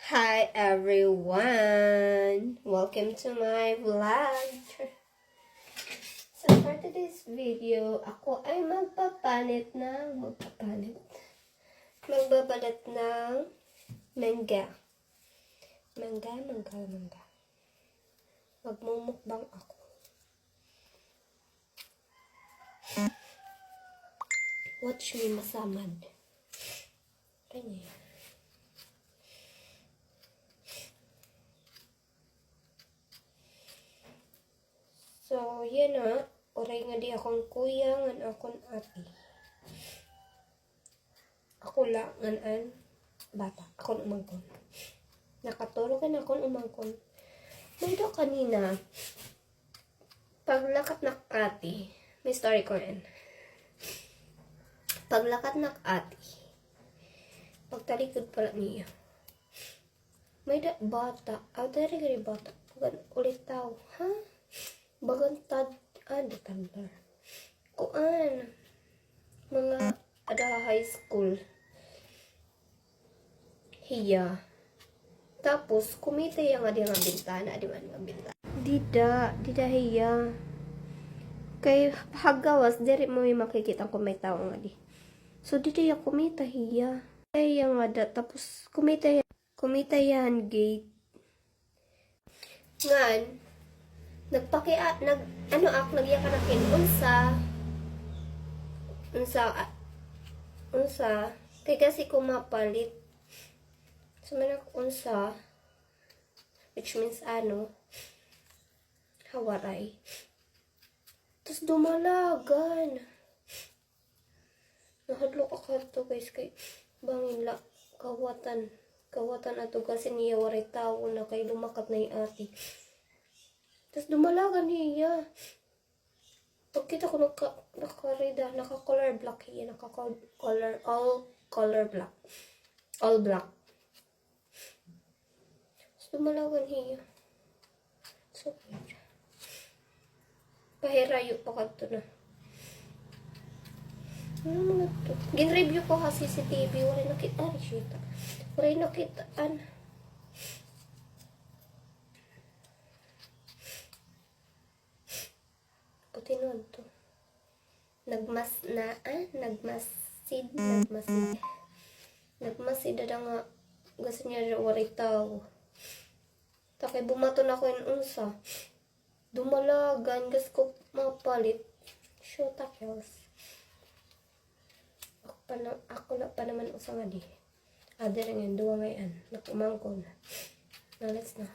Hi everyone! Welcome to my vlog! So for today's video, ako ay magbabalat ng mangga. Magmumukbang ako. Watch me masamad. Kanya. So, yan na. Oray nga di akong kuya, ngan akong ate. Ako lang, ngan bata. Akong umangkon. Nakatulog na akong umangkon. Mayroon kanina, paglakat na ate, may story ko rin. Paglakat na ate, pagtalikod pala niya, may bata, dari gari bata, pagan ulit tao, ha? Bagantad, tanda. Kuan, mga ada high school. Hiya. Tapos, kumita yung nga nga bintana, di man nga bintana. Dida hiya. Kay hagawas, diri mo yung makikita kung may tao nga di. So, dida yung kumita hiya. Kaya nga da, tapos kumita yan gate. Ngan, nagya ka na kin unsa kay kasi kumapalit sumanak unsa, which means hawaray, tapos dumalagan. Nahadlok ako to guys kay bangin la kawatan ato kasi niya waray tao na kay lumakat na yung ate. Tapos dumalagan niya. Pagkita ko naka-color black hiya. All black. Tapos dumalagan hiya. So, pahirayo pa ka to na. Ano mga to? Gin-review ko ha CCTV. Wala nakita. Wala nakitaan. Tinuod to. Nagmasid ada nga gusto niya waray tao. Takay bumato na ko yung unsa. Dumalagan gas ko mapalit. Shoot kills. Ako na pa naman usa nga di. Ada rin yung duwa ngayon. Nakumangkon. Now let's na.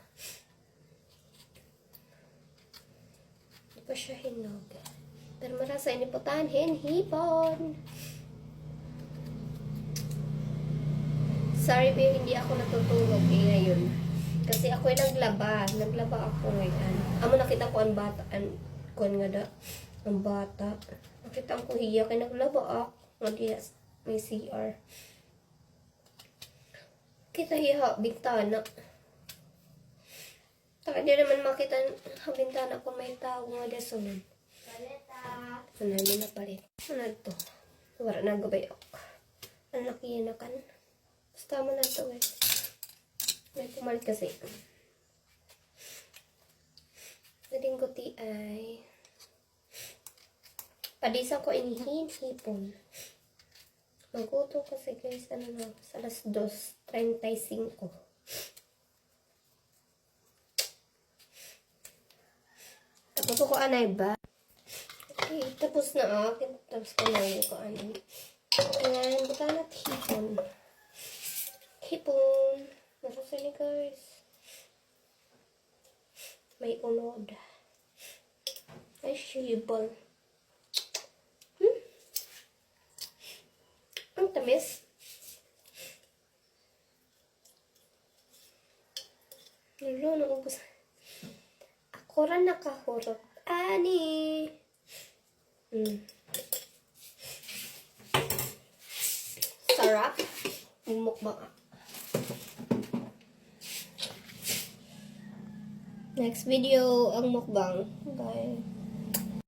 Pa siya hinog. Pero marasa iniputan, hipon. Sorry babe, hindi ako natutulog ngayon. Kasi ako ay naglaba ako ngayon. Amo nakita ko ang bata, ang bata. Nakita ko hiya kay naglaba ako. May CR. Kita hiya, bintana. Taka di naman makita ang bintana kung may tao nga desunod. Paleta. Ano na palit. Ano to? Wala na gabay ako. Ang laki na kan. Basta mo na to guys. May pumalit kasi. Pwedeng guti ay padisan ko hipon. Maguto kasi guys. Sa alas 2:35. Tapos ko anay ba? Okay, tapos na akin. Tapos ko na yung kaanay. Ayan, buta na hipon. Nasa ni guys. May unod. Ay, shibol. Ang tamis. Nulo, naubos. Ako rin nakahurot. Ani. Sarap. Mukbang. Next video ang mukbang. Bye.